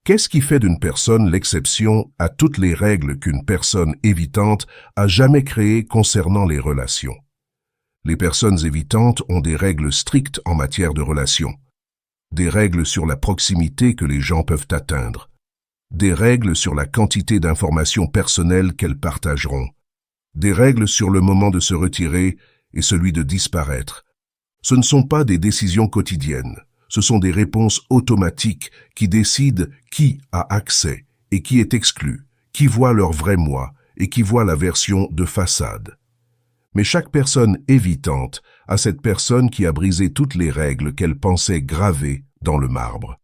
Qu'est-ce qui fait d'une personne l'exception à toutes les règles qu'une personne évitante a jamais créées concernant les relations? Les personnes évitantes ont des règles strictes en matière de relations. Des règles sur la proximité que les gens peuvent atteindre. Des règles sur la quantité d'informations personnelles qu'elles partageront. Des règles sur le moment de se retirer et celui de disparaître. Ce ne sont pas des décisions quotidiennes, ce sont des réponses automatiques qui décident qui a accès et qui est exclu, qui voit leur vrai moi et qui voit la version de façade. Mais chaque personne évitante a cette personne qui a brisé toutes les règles qu'elle pensait gravées dans le marbre.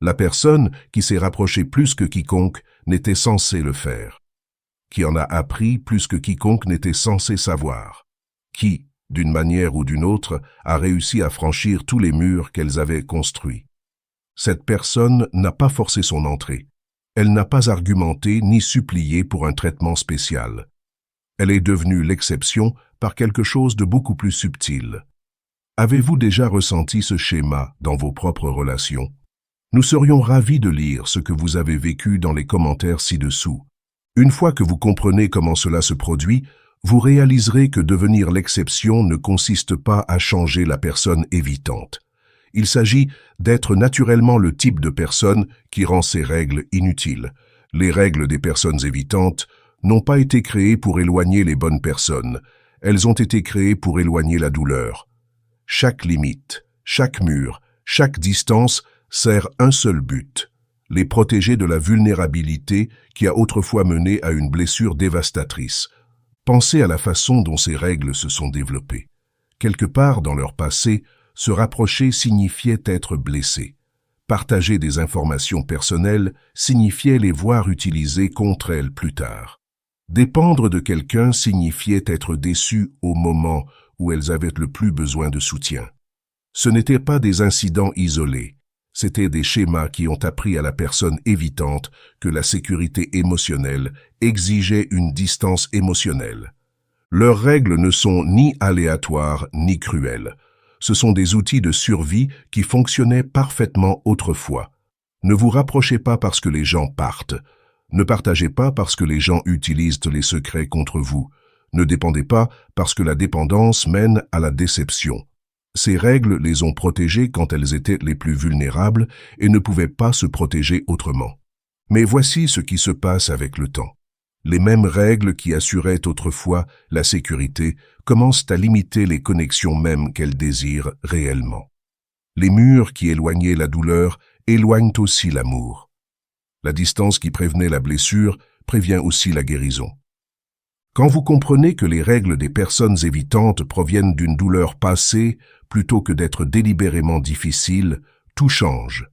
La personne qui s'est rapprochée plus que quiconque n'était censée le faire, qui en a appris plus que quiconque n'était censé savoir, qui, d'une manière ou d'une autre, a réussi à franchir tous les murs qu'elles avaient construits. Cette personne n'a pas forcé son entrée. Elle n'a pas argumenté ni supplié pour un traitement spécial. Elle est devenue l'exception par quelque chose de beaucoup plus subtil. Avez-vous déjà ressenti ce schéma dans vos propres relations? Nous serions ravis de lire ce que vous avez vécu dans les commentaires ci-dessous. Une fois que vous comprenez comment cela se produit, vous réaliserez que devenir l'exception ne consiste pas à changer la personne évitante. Il s'agit d'être naturellement le type de personne qui rend ces règles inutiles. Les règles des personnes évitantes n'ont pas été créées pour éloigner les bonnes personnes. Elles ont été créées pour éloigner la douleur. Chaque limite, chaque mur, chaque distance sert un seul but: les protéger de la vulnérabilité qui a autrefois mené à une blessure dévastatrice. Pensez à la façon dont ces règles se sont développées. Quelque part dans leur passé, se rapprocher signifiait être blessé. Partager des informations personnelles signifiait les voir utilisées contre elles plus tard. Dépendre de quelqu'un signifiait être déçu au moment où elles avaient le plus besoin de soutien. Ce n'étaient pas des incidents isolés, c'étaient des schémas qui ont appris à la personne évitante que la sécurité émotionnelle exigeait une distance émotionnelle. Leurs règles ne sont ni aléatoires ni cruelles. Ce sont des outils de survie qui fonctionnaient parfaitement autrefois. Ne vous rapprochez pas parce que les gens partent. Ne partagez pas parce que les gens utilisent les secrets contre vous. Ne dépendez pas parce que la dépendance mène à la déception. Ces règles les ont protégés quand elles étaient les plus vulnérables et ne pouvaient pas se protéger autrement. Mais voici ce qui se passe avec le temps. Les mêmes règles qui assuraient autrefois la sécurité commencent à limiter les connexions mêmes qu'elles désirent réellement. Les murs qui éloignaient la douleur éloignent aussi l'amour. La distance qui prévenait la blessure prévient aussi la guérison. Quand vous comprenez que les règles des personnes évitantes proviennent d'une douleur passée plutôt que d'être délibérément difficiles, tout change.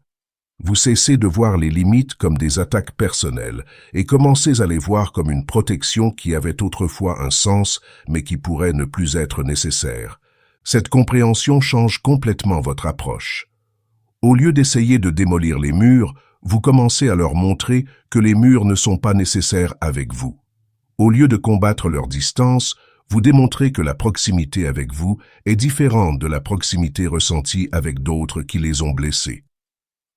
Vous cessez de voir les limites comme des attaques personnelles et commencez à les voir comme une protection qui avait autrefois un sens mais qui pourrait ne plus être nécessaire. Cette compréhension change complètement votre approche. Au lieu d'essayer de démolir les murs, vous commencez à leur montrer que les murs ne sont pas nécessaires avec vous. Au lieu de combattre leur distance, vous démontrez que la proximité avec vous est différente de la proximité ressentie avec d'autres qui les ont blessés.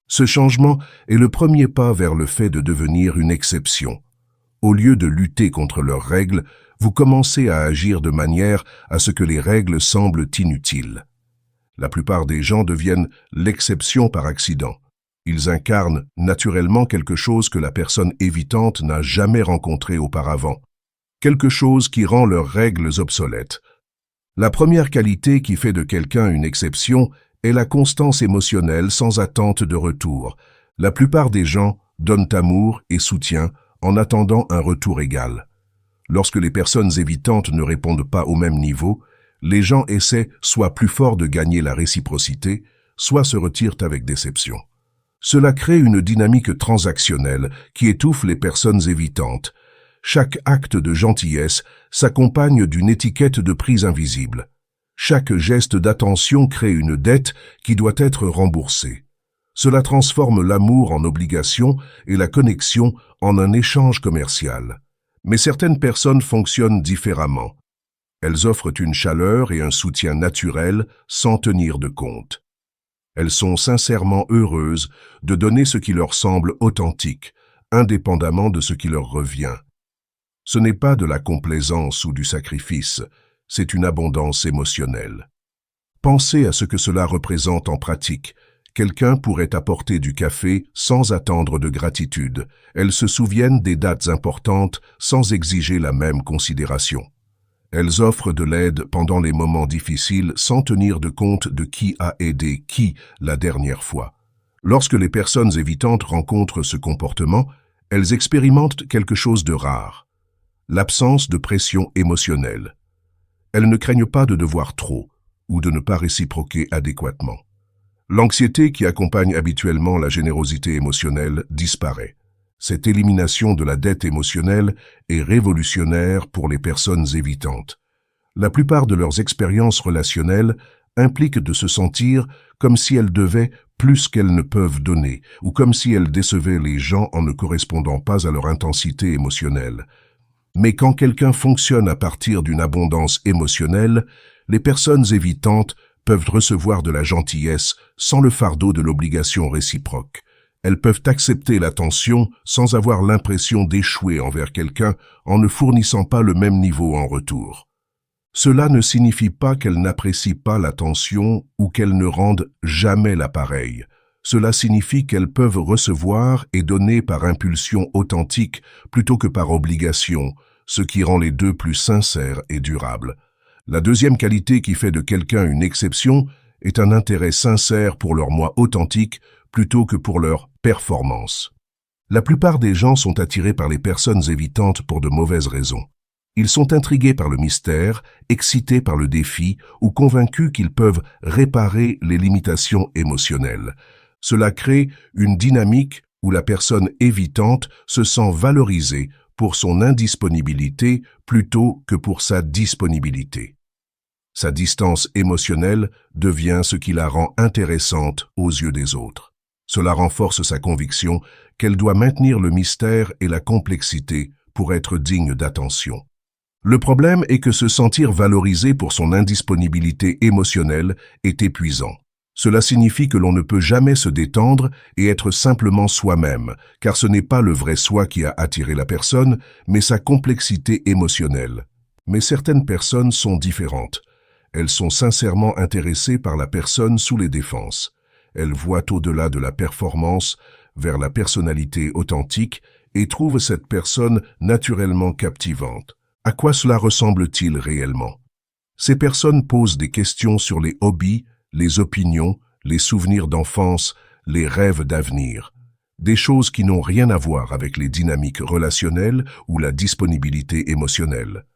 Ce changement est le premier pas vers le fait de devenir une exception. Au lieu de lutter contre leurs règles, vous commencez à agir de manière à ce que les règles semblent inutiles. La plupart des gens deviennent l'exception par accident. Ils incarnent naturellement quelque chose que la personne évitante n'a jamais rencontré auparavant, quelque chose qui rend leurs règles obsolètes. La première qualité qui fait de quelqu'un une exception est la constance émotionnelle sans attente de retour. La plupart des gens donnent amour et soutien en attendant un retour égal. Lorsque les personnes évitantes ne répondent pas au même niveau, les gens essaient soit plus fort de gagner la réciprocité, soit se retirent avec déception. Cela crée une dynamique transactionnelle qui étouffe les personnes évitantes. Chaque acte de gentillesse s'accompagne d'une étiquette de prix invisible. Chaque geste d'attention crée une dette qui doit être remboursée. Cela transforme l'amour en obligation et la connexion en un échange commercial. Mais certaines personnes fonctionnent différemment. Elles offrent une chaleur et un soutien naturel sans tenir de compte. Elles sont sincèrement heureuses de donner ce qui leur semble authentique, indépendamment de ce qui leur revient. Ce n'est pas de la complaisance ou du sacrifice, c'est une abondance émotionnelle. Pensez à ce que cela représente en pratique. Quelqu'un pourrait apporter du café sans attendre de gratitude. Elles se souviennent des dates importantes sans exiger la même considération. Elles offrent de l'aide pendant les moments difficiles sans tenir de compte de qui a aidé qui la dernière fois. Lorsque les personnes évitantes rencontrent ce comportement, elles expérimentent quelque chose de rare: l'absence de pression émotionnelle. Elles ne craignent pas de devoir trop ou de ne pas réciproquer adéquatement. L'anxiété qui accompagne habituellement la générosité émotionnelle disparaît. Cette élimination de la dette émotionnelle est révolutionnaire pour les personnes évitantes. La plupart de leurs expériences relationnelles impliquent de se sentir comme si elles devaient plus qu'elles ne peuvent donner, ou comme si elles décevaient les gens en ne correspondant pas à leur intensité émotionnelle. Mais quand quelqu'un fonctionne à partir d'une abondance émotionnelle, les personnes évitantes peuvent recevoir de la gentillesse sans le fardeau de l'obligation réciproque. Elles peuvent accepter l'attention sans avoir l'impression d'échouer envers quelqu'un en ne fournissant pas le même niveau en retour. Cela ne signifie pas qu'elles n'apprécient pas l'attention ou qu'elles ne rendent jamais l'appareil. Cela signifie qu'elles peuvent recevoir et donner par impulsion authentique plutôt que par obligation, ce qui rend les deux plus sincères et durables. La deuxième qualité qui fait de quelqu'un une exception est un intérêt sincère pour leur moi authentique plutôt que pour leur performance. La plupart des gens sont attirés par les personnes évitantes pour de mauvaises raisons. Ils sont intrigués par le mystère, excités par le défi ou convaincus qu'ils peuvent réparer les limitations émotionnelles. Cela crée une dynamique où la personne évitante se sent valorisée pour son indisponibilité plutôt que pour sa disponibilité. Sa distance émotionnelle devient ce qui la rend intéressante aux yeux des autres. Cela renforce sa conviction qu'elle doit maintenir le mystère et la complexité pour être digne d'attention. Le problème est que se sentir valorisé pour son indisponibilité émotionnelle est épuisant. Cela signifie que l'on ne peut jamais se détendre et être simplement soi-même, car ce n'est pas le vrai soi qui a attiré la personne, mais sa complexité émotionnelle. Mais certaines personnes sont différentes. Elles sont sincèrement intéressées par la personne sous les défenses. Elles voient au-delà de la performance vers la personnalité authentique et trouvent cette personne naturellement captivante. À quoi cela ressemble-t-il réellement? Ces personnes posent des questions sur les hobbies, les opinions, les souvenirs d'enfance, les rêves d'avenir. Des choses qui n'ont rien à voir avec les dynamiques relationnelles ou la disponibilité émotionnelle.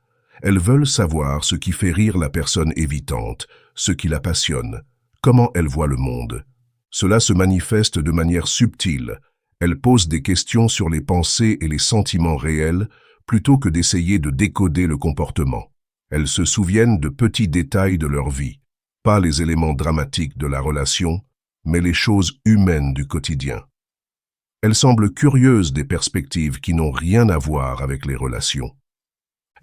Elles veulent savoir ce qui fait rire la personne évitante, ce qui la passionne, comment elle voit le monde. Cela se manifeste de manière subtile. Elles posent des questions sur les pensées et les sentiments réels, plutôt que d'essayer de décoder le comportement. Elles se souviennent de petits détails de leur vie, pas les éléments dramatiques de la relation, mais les choses humaines du quotidien. Elles semblent curieuses des perspectives qui n'ont rien à voir avec les relations.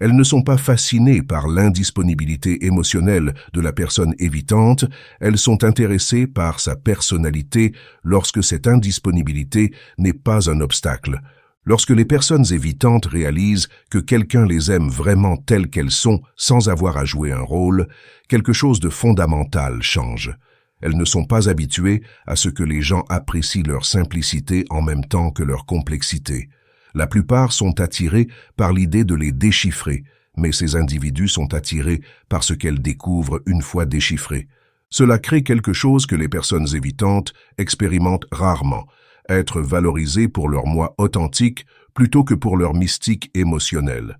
Elles ne sont pas fascinées par l'indisponibilité émotionnelle de la personne évitante, elles sont intéressées par sa personnalité lorsque cette indisponibilité n'est pas un obstacle. Lorsque les personnes évitantes réalisent que quelqu'un les aime vraiment telles qu'elles sont sans avoir à jouer un rôle, quelque chose de fondamental change. Elles ne sont pas habituées à ce que les gens apprécient leur simplicité en même temps que leur complexité. La plupart sont attirés par l'idée de les déchiffrer, mais ces individus sont attirés par ce qu'elles découvrent une fois déchiffrés. Cela crée quelque chose que les personnes évitantes expérimentent rarement, être valorisées pour leur moi authentique plutôt que pour leur mystique émotionnelle.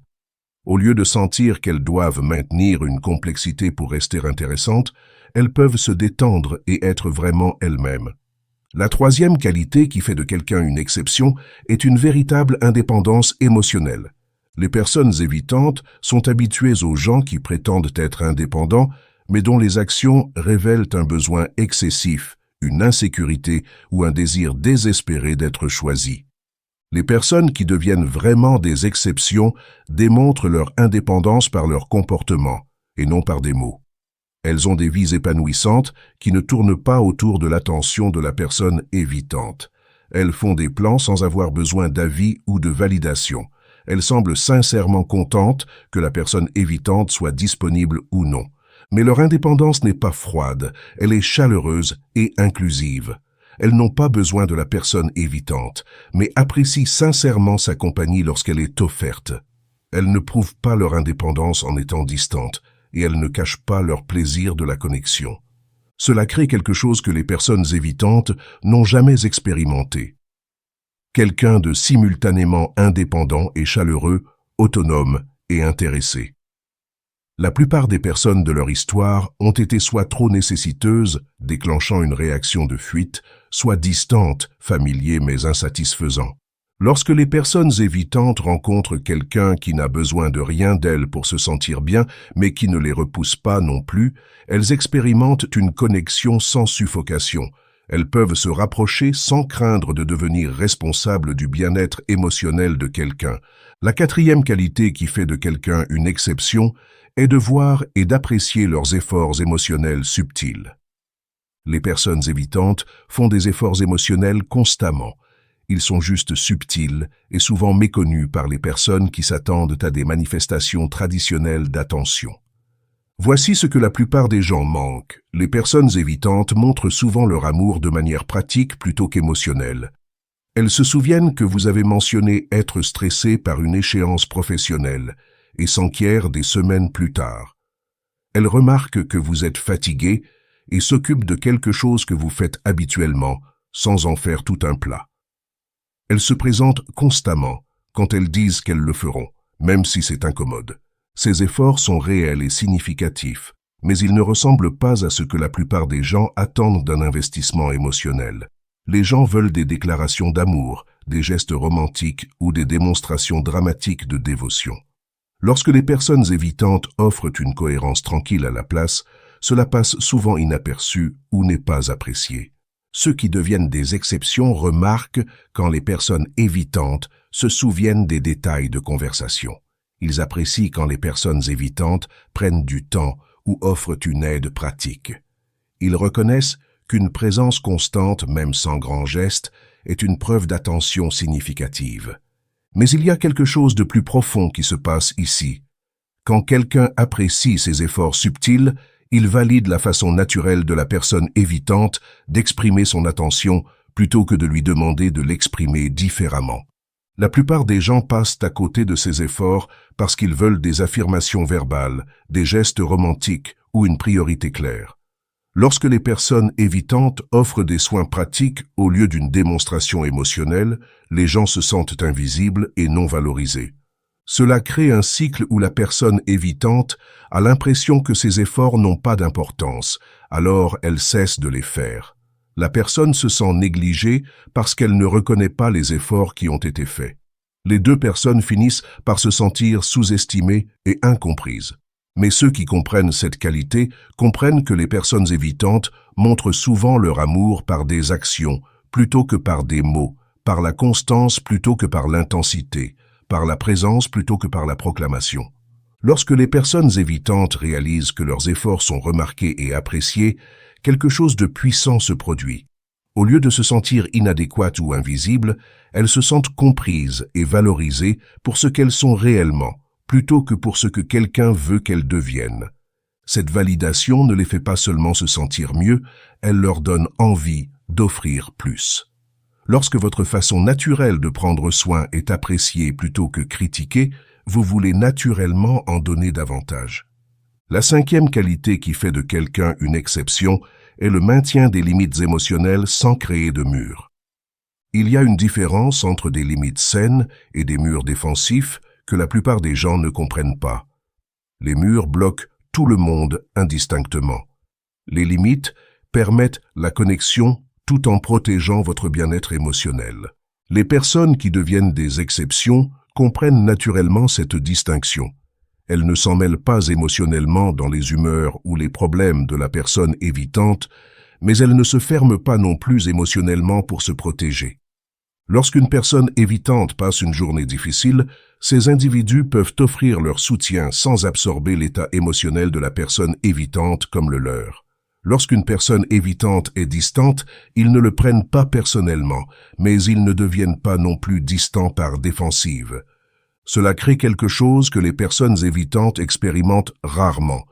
Au lieu de sentir qu'elles doivent maintenir une complexité pour rester intéressantes, elles peuvent se détendre et être vraiment elles-mêmes. La troisième qualité qui fait de quelqu'un une exception est une véritable indépendance émotionnelle. Les personnes évitantes sont habituées aux gens qui prétendent être indépendants, mais dont les actions révèlent un besoin excessif, une insécurité ou un désir désespéré d'être choisis. Les personnes qui deviennent vraiment des exceptions démontrent leur indépendance par leur comportement, et non par des mots. Elles ont des vies épanouissantes qui ne tournent pas autour de l'attention de la personne évitante. Elles font des plans sans avoir besoin d'avis ou de validation. Elles semblent sincèrement contentes que la personne évitante soit disponible ou non. Mais leur indépendance n'est pas froide, elle est chaleureuse et inclusive. Elles n'ont pas besoin de la personne évitante, mais apprécient sincèrement sa compagnie lorsqu'elle est offerte. Elles ne prouvent pas leur indépendance en étant distantes, et elles ne cachent pas leur plaisir de la connexion. Cela crée quelque chose que les personnes évitantes n'ont jamais expérimenté. Quelqu'un de simultanément indépendant et chaleureux, autonome et intéressé. La plupart des personnes de leur histoire ont été soit trop nécessiteuses, déclenchant une réaction de fuite, soit distantes, familiers mais insatisfaisants. Lorsque les personnes évitantes rencontrent quelqu'un qui n'a besoin de rien d'elles pour se sentir bien, mais qui ne les repousse pas non plus, elles expérimentent une connexion sans suffocation. Elles peuvent se rapprocher sans craindre de devenir responsables du bien-être émotionnel de quelqu'un. La quatrième qualité qui fait de quelqu'un une exception est de voir et d'apprécier leurs efforts émotionnels subtils. Les personnes évitantes font des efforts émotionnels constamment. Ils sont juste subtils et souvent méconnus par les personnes qui s'attendent à des manifestations traditionnelles d'attention. Voici ce que la plupart des gens manquent. Les personnes évitantes montrent souvent leur amour de manière pratique plutôt qu'émotionnelle. Elles se souviennent que vous avez mentionné être stressé par une échéance professionnelle et s'enquièrent des semaines plus tard. Elles remarquent que vous êtes fatigué et s'occupent de quelque chose que vous faites habituellement, sans en faire tout un plat. Elles se présentent constamment quand elles disent qu'elles le feront, même si c'est incommode. Ces efforts sont réels et significatifs, mais ils ne ressemblent pas à ce que la plupart des gens attendent d'un investissement émotionnel. Les gens veulent des déclarations d'amour, des gestes romantiques ou des démonstrations dramatiques de dévotion. Lorsque les personnes évitantes offrent une cohérence tranquille à la place, cela passe souvent inaperçu ou n'est pas apprécié. Ceux qui deviennent des exceptions remarquent quand les personnes évitantes se souviennent des détails de conversation. Ils apprécient quand les personnes évitantes prennent du temps ou offrent une aide pratique. Ils reconnaissent qu'une présence constante, même sans grand geste, est une preuve d'attention significative. Mais il y a quelque chose de plus profond qui se passe ici. Quand quelqu'un apprécie ces efforts subtils, il valide la façon naturelle de la personne évitante d'exprimer son attention plutôt que de lui demander de l'exprimer différemment. La plupart des gens passent à côté de ces efforts parce qu'ils veulent des affirmations verbales, des gestes romantiques ou une priorité claire. Lorsque les personnes évitantes offrent des soins pratiques au lieu d'une démonstration émotionnelle, les gens se sentent invisibles et non valorisés. Cela crée un cycle où la personne évitante a l'impression que ses efforts n'ont pas d'importance, alors elle cesse de les faire. La personne se sent négligée parce qu'elle ne reconnaît pas les efforts qui ont été faits. Les deux personnes finissent par se sentir sous-estimées et incomprises. Mais ceux qui comprennent cette qualité comprennent que les personnes évitantes montrent souvent leur amour par des actions plutôt que par des mots, par la constance plutôt que par l'intensité, par la présence plutôt que par la proclamation. Lorsque les personnes évitantes réalisent que leurs efforts sont remarqués et appréciés, quelque chose de puissant se produit. Au lieu de se sentir inadéquates ou invisibles, elles se sentent comprises et valorisées pour ce qu'elles sont réellement, plutôt que pour ce que quelqu'un veut qu'elles deviennent. Cette validation ne les fait pas seulement se sentir mieux, elle leur donne envie d'offrir plus. Lorsque votre façon naturelle de prendre soin est appréciée plutôt que critiquée, vous voulez naturellement en donner davantage. La cinquième qualité qui fait de quelqu'un une exception est le maintien des limites émotionnelles sans créer de murs. Il y a une différence entre des limites saines et des murs défensifs que la plupart des gens ne comprennent pas. Les murs bloquent tout le monde indistinctement. Les limites permettent la connexion tout en protégeant votre bien-être émotionnel. Les personnes qui deviennent des exceptions comprennent naturellement cette distinction. Elles ne s'en mêlent pas émotionnellement dans les humeurs ou les problèmes de la personne évitante, mais elles ne se ferment pas non plus émotionnellement pour se protéger. Lorsqu'une personne évitante passe une journée difficile, ces individus peuvent offrir leur soutien sans absorber l'état émotionnel de la personne évitante comme le leur. Lorsqu'une personne évitante est distante, ils ne le prennent pas personnellement, mais ils ne deviennent pas non plus distants par défensive. Cela crée quelque chose que les personnes évitantes expérimentent rarement.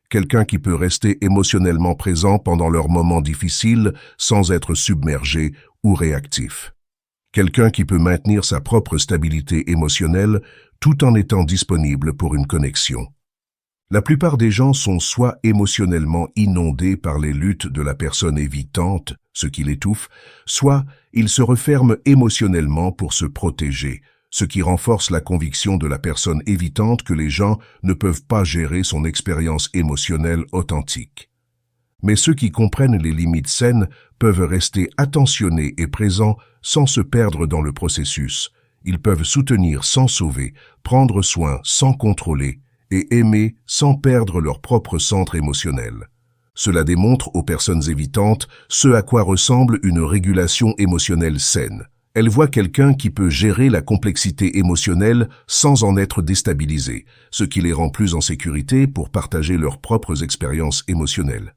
Quelqu'un qui peut rester émotionnellement présent pendant leurs moments difficiles sans être submergé ou réactif. Quelqu'un qui peut maintenir sa propre stabilité émotionnelle tout en étant disponible pour une connexion. La plupart des gens sont soit émotionnellement inondés par les luttes de la personne évitante, ce qui l'étouffe, soit ils se referment émotionnellement pour se protéger, ce qui renforce la conviction de la personne évitante que les gens ne peuvent pas gérer son expérience émotionnelle authentique. Mais ceux qui comprennent les limites saines peuvent rester attentionnés et présents sans se perdre dans le processus. Ils peuvent soutenir sans sauver, prendre soin sans contrôler et aimer sans perdre leur propre centre émotionnel. Cela démontre aux personnes évitantes ce à quoi ressemble une régulation émotionnelle saine. Elles voient quelqu'un qui peut gérer la complexité émotionnelle sans en être déstabilisé, ce qui les rend plus en sécurité pour partager leurs propres expériences émotionnelles.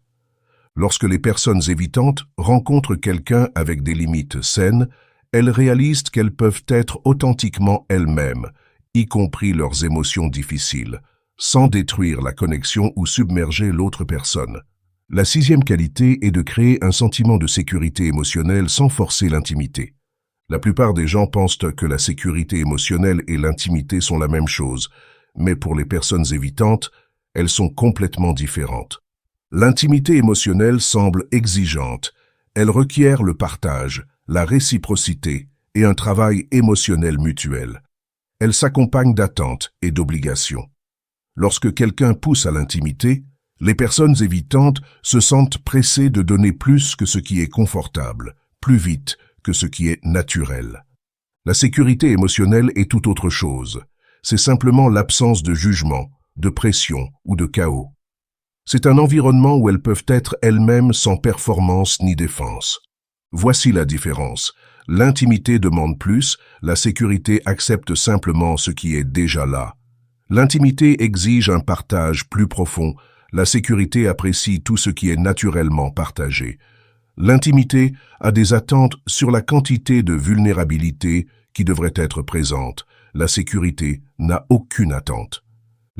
Lorsque les personnes évitantes rencontrent quelqu'un avec des limites saines, elles réalisent qu'elles peuvent être authentiquement elles-mêmes, y compris leurs émotions difficiles, sans détruire la connexion ou submerger l'autre personne. La sixième qualité est de créer un sentiment de sécurité émotionnelle sans forcer l'intimité. La plupart des gens pensent que la sécurité émotionnelle et l'intimité sont la même chose, mais pour les personnes évitantes, elles sont complètement différentes. L'intimité émotionnelle semble exigeante. Elle requiert le partage, la réciprocité et un travail émotionnel mutuel. Elle s'accompagne d'attentes et d'obligations. Lorsque quelqu'un pousse à l'intimité, les personnes évitantes se sentent pressées de donner plus que ce qui est confortable, plus vite que ce qui est naturel. La sécurité émotionnelle est tout autre chose. C'est simplement l'absence de jugement, de pression ou de chaos. C'est un environnement où elles peuvent être elles-mêmes sans performance ni défense. Voici la différence. L'intimité demande plus, la sécurité accepte simplement ce qui est déjà là. L'intimité exige un partage plus profond, la sécurité apprécie tout ce qui est naturellement partagé. L'intimité a des attentes sur la quantité de vulnérabilité qui devrait être présente. La sécurité n'a aucune attente.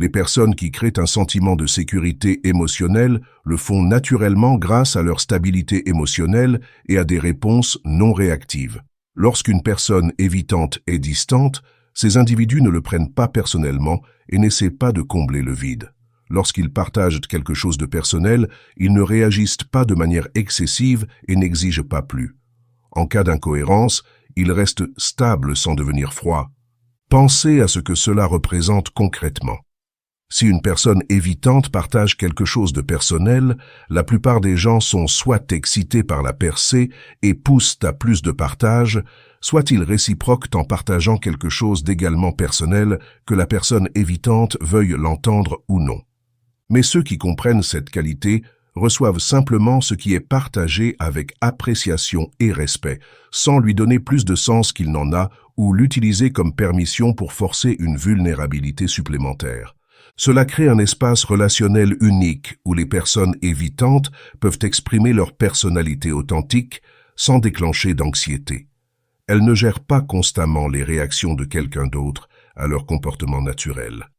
Les personnes qui créent un sentiment de sécurité émotionnelle le font naturellement grâce à leur stabilité émotionnelle et à des réponses non réactives. Lorsqu'une personne évitante est distante, ces individus ne le prennent pas personnellement et n'essaient pas de combler le vide. Lorsqu'ils partagent quelque chose de personnel, ils ne réagissent pas de manière excessive et n'exigent pas plus. En cas d'incohérence, ils restent stables sans devenir froids. Pensez à ce que cela représente concrètement. Si une personne évitante partage quelque chose de personnel, la plupart des gens sont soit excités par la percée et poussent à plus de partage, soit ils réciproquent en partageant quelque chose d'également personnel que la personne évitante veuille l'entendre ou non. Mais ceux qui comprennent cette qualité reçoivent simplement ce qui est partagé avec appréciation et respect, sans lui donner plus de sens qu'il n'en a ou l'utiliser comme permission pour forcer une vulnérabilité supplémentaire. Cela crée un espace relationnel unique où les personnes évitantes peuvent exprimer leur personnalité authentique sans déclencher d'anxiété. Elles ne gèrent pas constamment les réactions de quelqu'un d'autre à leur comportement naturel.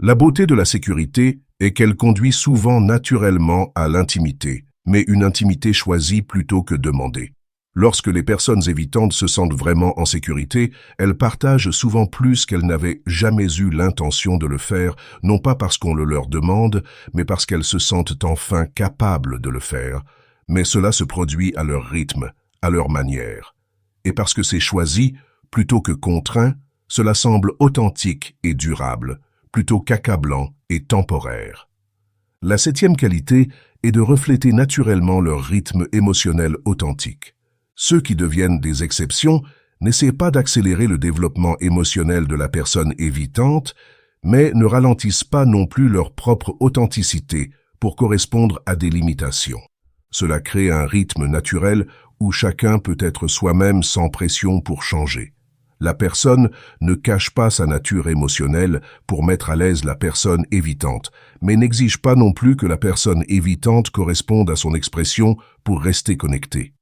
La beauté de la sécurité est qu'elle conduit souvent naturellement à l'intimité, mais une intimité choisie plutôt que demandée. Lorsque les personnes évitantes se sentent vraiment en sécurité, elles partagent souvent plus qu'elles n'avaient jamais eu l'intention de le faire, non pas parce qu'on le leur demande, mais parce qu'elles se sentent enfin capables de le faire. Mais cela se produit à leur rythme, à leur manière. Et parce que c'est choisi, plutôt que contraint, cela semble authentique et durable, plutôt qu'accablant et temporaire. La septième qualité est de refléter naturellement leur rythme émotionnel authentique. Ceux qui deviennent des exceptions n'essaient pas d'accélérer le développement émotionnel de la personne évitante, mais ne ralentissent pas non plus leur propre authenticité pour correspondre à des limitations. Cela crée un rythme naturel où chacun peut être soi-même sans pression pour changer. La personne ne cache pas sa nature émotionnelle pour mettre à l'aise la personne évitante, mais n'exige pas non plus que la personne évitante corresponde à son expression pour rester connectée.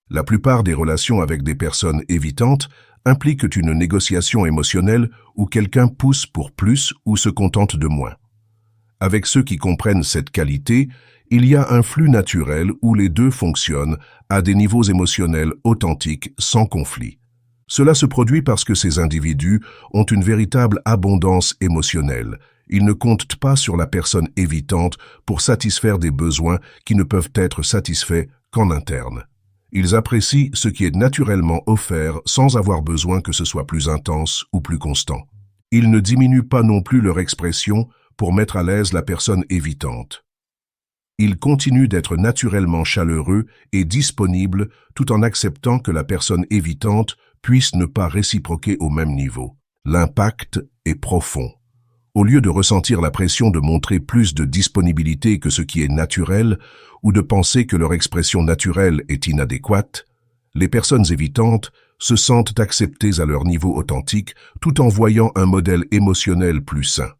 La plupart des relations avec des personnes évitantes impliquent une négociation émotionnelle où quelqu'un pousse pour plus ou se contente de moins. Avec ceux qui comprennent cette qualité, il y a un flux naturel où les deux fonctionnent à des niveaux émotionnels authentiques sans conflit. Cela se produit parce que ces individus ont une véritable abondance émotionnelle. Ils ne comptent pas sur la personne évitante pour satisfaire des besoins qui ne peuvent être satisfaits qu'en interne. Ils apprécient ce qui est naturellement offert sans avoir besoin que ce soit plus intense ou plus constant. Ils ne diminuent pas non plus leur expression pour mettre à l'aise la personne évitante. Ils continuent d'être naturellement chaleureux et disponibles tout en acceptant que la personne évitante puisse ne pas réciproquer au même niveau. L'impact est profond. Au lieu de ressentir la pression de montrer plus de disponibilité que ce qui est naturel, ou de penser que leur expression naturelle est inadéquate, les personnes évitantes se sentent acceptées à leur niveau authentique tout en voyant un modèle émotionnel plus sain.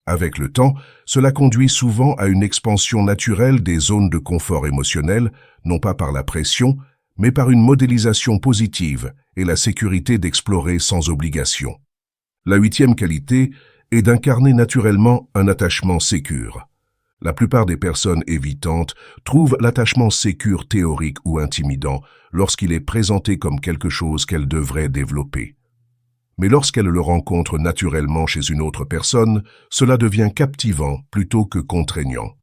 Avec le temps, cela conduit souvent à une expansion naturelle des zones de confort émotionnel, non pas par la pression, mais par une modélisation positive et la sécurité d'explorer sans obligation. La 8e qualité est d'incarner naturellement un attachement sécure. La plupart des personnes évitantes trouvent l'attachement sécure théorique ou intimidant lorsqu'il est présenté comme quelque chose qu'elles devraient développer. Mais lorsqu'elles le rencontrent naturellement chez une autre personne, cela devient captivant plutôt que contraignant.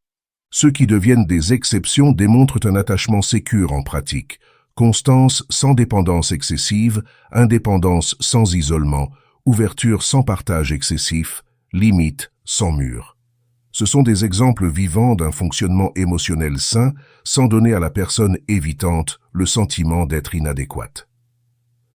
Ceux qui deviennent des exceptions démontrent un attachement sécure en pratique, constance sans dépendance excessive, indépendance sans isolement, ouverture sans partage excessif, limite sans mur. Ce sont des exemples vivants d'un fonctionnement émotionnel sain sans donner à la personne évitante le sentiment d'être inadéquate.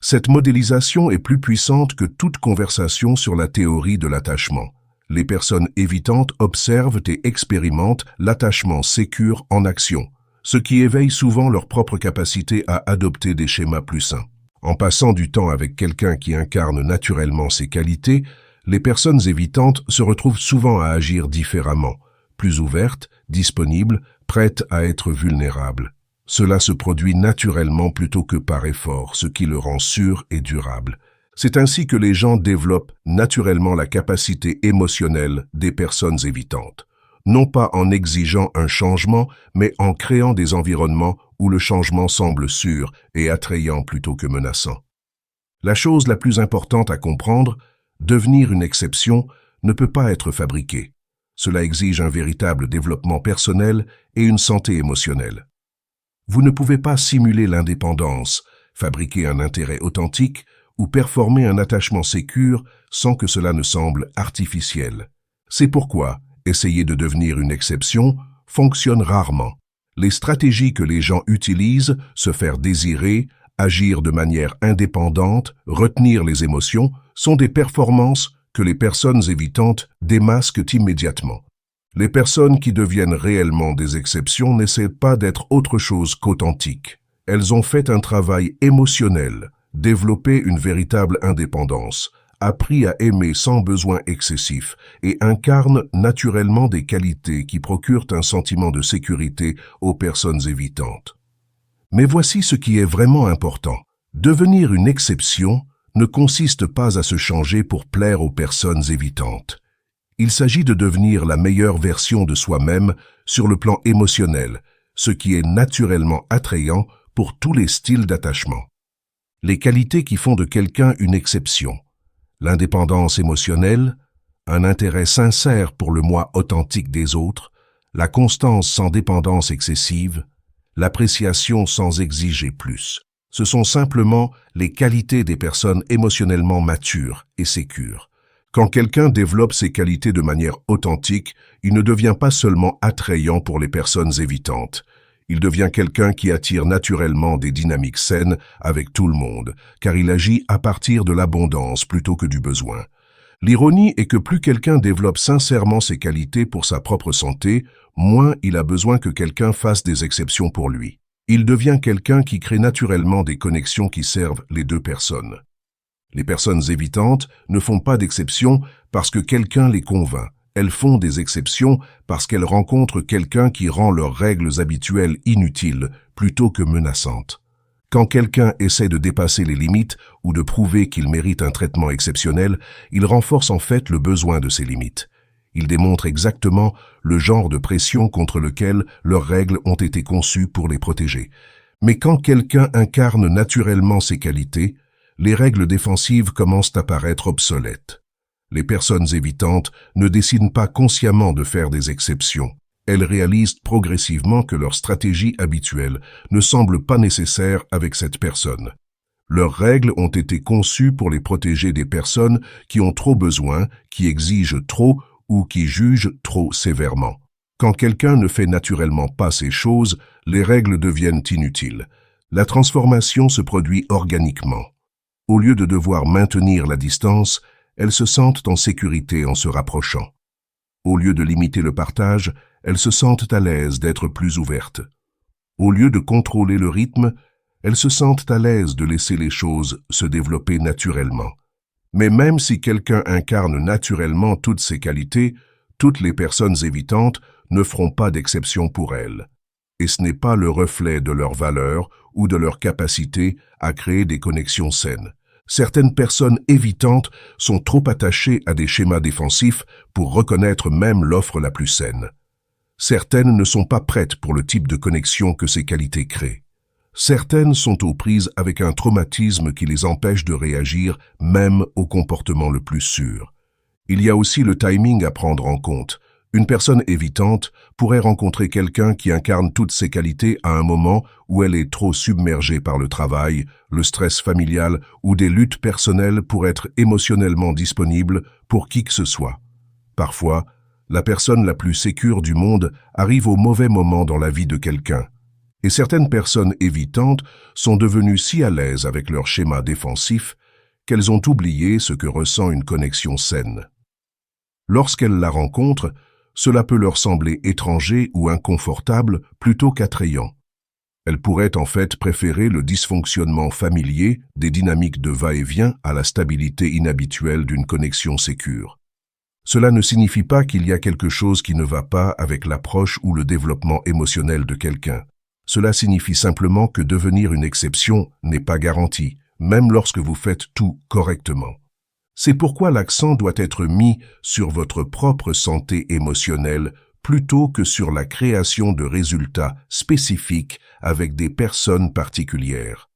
Cette modélisation est plus puissante que toute conversation sur la théorie de l'attachement. Les personnes évitantes observent et expérimentent l'attachement sécure en action, ce qui éveille souvent leur propre capacité à adopter des schémas plus sains. En passant du temps avec quelqu'un qui incarne naturellement ces qualités, les personnes évitantes se retrouvent souvent à agir différemment, plus ouvertes, disponibles, prêtes à être vulnérables. Cela se produit naturellement plutôt que par effort, ce qui le rend sûr et durable. C'est ainsi que les gens développent naturellement la capacité émotionnelle des personnes évitantes. Non pas en exigeant un changement, mais en créant des environnements où le changement semble sûr et attrayant plutôt que menaçant. La chose la plus importante à comprendre, devenir une exception, ne peut pas être fabriqué. Cela exige un véritable développement personnel et une santé émotionnelle. Vous ne pouvez pas simuler l'indépendance, fabriquer un intérêt authentique ou performer un attachement sécure sans que cela ne semble artificiel. C'est pourquoi essayer de devenir une exception fonctionne rarement. Les stratégies que les gens utilisent, se faire désirer, agir de manière indépendante, retenir les émotions, sont des performances que les personnes évitantes démasquent immédiatement. Les personnes qui deviennent réellement des exceptions n'essaient pas d'être autre chose qu'authentiques. Elles ont fait un travail émotionnel, développé une véritable indépendance, appris à aimer sans besoin excessif et incarnent naturellement des qualités qui procurent un sentiment de sécurité aux personnes évitantes. Mais voici ce qui est vraiment important. Devenir une exception ne consiste pas à se changer pour plaire aux personnes évitantes. Il s'agit de devenir la meilleure version de soi-même sur le plan émotionnel, ce qui est naturellement attrayant pour tous les styles d'attachement. Les qualités qui font de quelqu'un une exception: l'indépendance émotionnelle, un intérêt sincère pour le moi authentique des autres, la constance sans dépendance excessive, l'appréciation sans exiger plus. Ce sont simplement les qualités des personnes émotionnellement matures et sécures. Quand quelqu'un développe ces qualités de manière authentique, il ne devient pas seulement attrayant pour les personnes évitantes. Il devient quelqu'un qui attire naturellement des dynamiques saines avec tout le monde, car il agit à partir de l'abondance plutôt que du besoin. L'ironie est que plus quelqu'un développe sincèrement ses qualités pour sa propre santé, moins il a besoin que quelqu'un fasse des exceptions pour lui. Il devient quelqu'un qui crée naturellement des connexions qui servent les deux personnes. Les personnes évitantes ne font pas d'exception parce que quelqu'un les convainc. Elles font des exceptions parce qu'elles rencontrent quelqu'un qui rend leurs règles habituelles inutiles plutôt que menaçantes. Quand quelqu'un essaie de dépasser les limites ou de prouver qu'il mérite un traitement exceptionnel, il renforce en fait le besoin de ces limites. Il démontre exactement le genre de pression contre lequel leurs règles ont été conçues pour les protéger. Mais quand quelqu'un incarne naturellement ces qualités, les règles défensives commencent à paraître obsolètes. Les personnes évitantes ne décident pas consciemment de faire des exceptions. Elles réalisent progressivement que leur stratégie habituelle ne semble pas nécessaire avec cette personne. Leurs règles ont été conçues pour les protéger des personnes qui ont trop besoin, qui exigent trop ou qui jugent trop sévèrement. Quand quelqu'un ne fait naturellement pas ces choses, les règles deviennent inutiles. La transformation se produit organiquement. Au lieu de devoir maintenir la distance, elles se sentent en sécurité en se rapprochant. Au lieu de limiter le partage, elles se sentent à l'aise d'être plus ouvertes. Au lieu de contrôler le rythme, elles se sentent à l'aise de laisser les choses se développer naturellement. Mais même si quelqu'un incarne naturellement toutes ces qualités, toutes les personnes évitantes ne feront pas d'exception pour elles. Et ce n'est pas le reflet de leur valeur ou de leur capacité à créer des connexions saines. Certaines personnes évitantes sont trop attachées à des schémas défensifs pour reconnaître même l'offre la plus saine. Certaines ne sont pas prêtes pour le type de connexion que ces qualités créent. Certaines sont aux prises avec un traumatisme qui les empêche de réagir même au comportement le plus sûr. Il y a aussi le timing à prendre en compte. Une personne évitante pourrait rencontrer quelqu'un qui incarne toutes ces qualités à un moment où elle est trop submergée par le travail, le stress familial ou des luttes personnelles pour être émotionnellement disponible pour qui que ce soit. Parfois, la personne la plus sécure du monde arrive au mauvais moment dans la vie de quelqu'un. Et certaines personnes évitantes sont devenues si à l'aise avec leur schéma défensif qu'elles ont oublié ce que ressent une connexion saine. Lorsqu'elles la rencontrent, cela peut leur sembler étranger ou inconfortable plutôt qu'attrayant. Elles pourraient en fait préférer le dysfonctionnement familier des dynamiques de va-et-vient à la stabilité inhabituelle d'une connexion sécure. Cela ne signifie pas qu'il y a quelque chose qui ne va pas avec l'approche ou le développement émotionnel de quelqu'un. Cela signifie simplement que devenir une exception n'est pas garanti, même lorsque vous faites tout correctement. C'est pourquoi l'accent doit être mis sur votre propre santé émotionnelle plutôt que sur la création de résultats spécifiques avec des personnes particulières.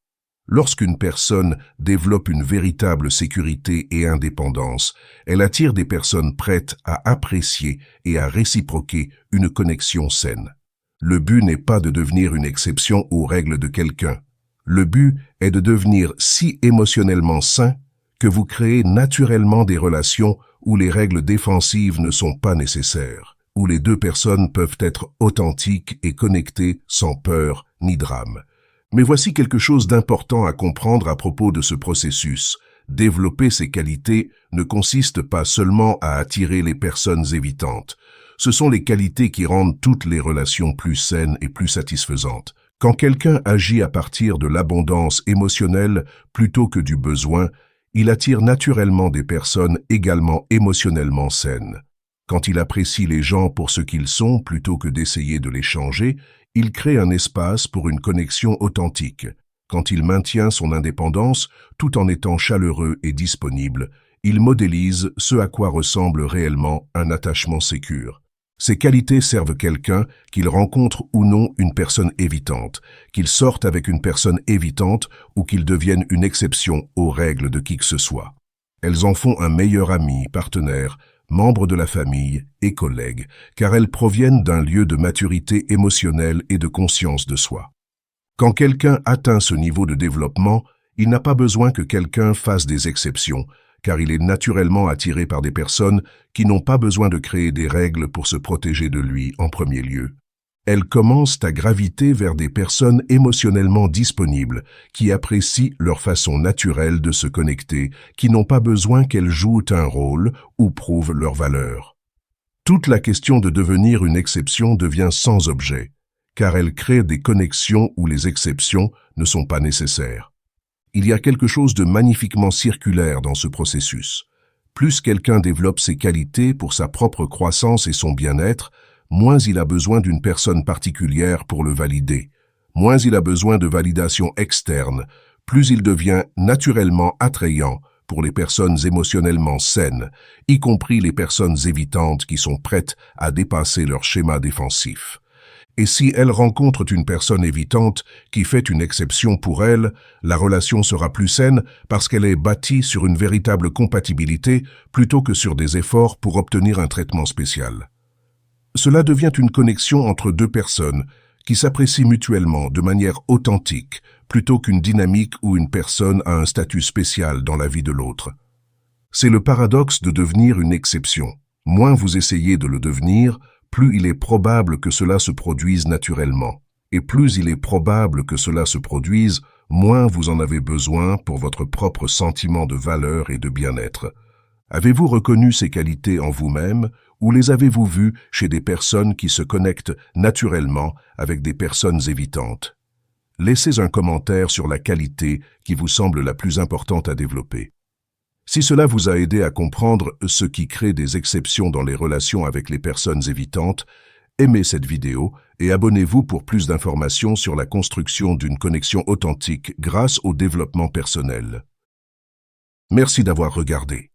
Lorsqu'une personne développe une véritable sécurité et indépendance, elle attire des personnes prêtes à apprécier et à réciproquer une connexion saine. Le but n'est pas de devenir une exception aux règles de quelqu'un. Le but est de devenir si émotionnellement sain que vous créez naturellement des relations où les règles défensives ne sont pas nécessaires, où les deux personnes peuvent être authentiques et connectées sans peur ni drame. Mais voici quelque chose d'important à comprendre à propos de ce processus. Développer ces qualités ne consiste pas seulement à attirer les personnes évitantes. Ce sont les qualités qui rendent toutes les relations plus saines et plus satisfaisantes. Quand quelqu'un agit à partir de l'abondance émotionnelle plutôt que du besoin, il attire naturellement des personnes également émotionnellement saines. Quand il apprécie les gens pour ce qu'ils sont plutôt que d'essayer de les changer, il crée un espace pour une connexion authentique. Quand il maintient son indépendance tout en étant chaleureux et disponible, il modélise ce à quoi ressemble réellement un attachement sécure. Ces qualités servent quelqu'un, qu'il rencontre ou non une personne évitante, qu'il sorte avec une personne évitante ou qu'il devienne une exception aux règles de qui que ce soit. Elles en font un meilleur ami, partenaire, membre de la famille et collègue, car elles proviennent d'un lieu de maturité émotionnelle et de conscience de soi. Quand quelqu'un atteint ce niveau de développement, il n'a pas besoin que quelqu'un fasse des exceptions, car il est naturellement attiré par des personnes qui n'ont pas besoin de créer des règles pour se protéger de lui en premier lieu. Elles commencent à graviter vers des personnes émotionnellement disponibles, qui apprécient leur façon naturelle de se connecter, qui n'ont pas besoin qu'elles jouent un rôle ou prouvent leur valeur. Toute la question de devenir une exception devient sans objet, car elles créent des connexions où les exceptions ne sont pas nécessaires. Il y a quelque chose de magnifiquement circulaire dans ce processus. Plus quelqu'un développe ses qualités pour sa propre croissance et son bien-être, moins il a besoin d'une personne particulière pour le valider. Moins il a besoin de validation externe, plus il devient naturellement attrayant pour les personnes émotionnellement saines, y compris les personnes évitantes qui sont prêtes à dépasser leur schéma défensif. Et si elles rencontrent une personne évitante qui fait une exception pour elles, la relation sera plus saine parce qu'elle est bâtie sur une véritable compatibilité plutôt que sur des efforts pour obtenir un traitement spécial. Cela devient une connexion entre deux personnes qui s'apprécient mutuellement de manière authentique plutôt qu'une dynamique où une personne a un statut spécial dans la vie de l'autre. C'est le paradoxe de devenir une exception. Moins vous essayez de le devenir, plus il est probable que cela se produise naturellement. Et plus il est probable que cela se produise, moins vous en avez besoin pour votre propre sentiment de valeur et de bien-être. Avez-vous reconnu ces qualités en vous-même ou les avez-vous vues chez des personnes qui se connectent naturellement avec des personnes évitantes? Laissez un commentaire sur la qualité qui vous semble la plus importante à développer. Si cela vous a aidé à comprendre ce qui crée des exceptions dans les relations avec les personnes évitantes, aimez cette vidéo et abonnez-vous pour plus d'informations sur la construction d'une connexion authentique grâce au développement personnel. Merci d'avoir regardé.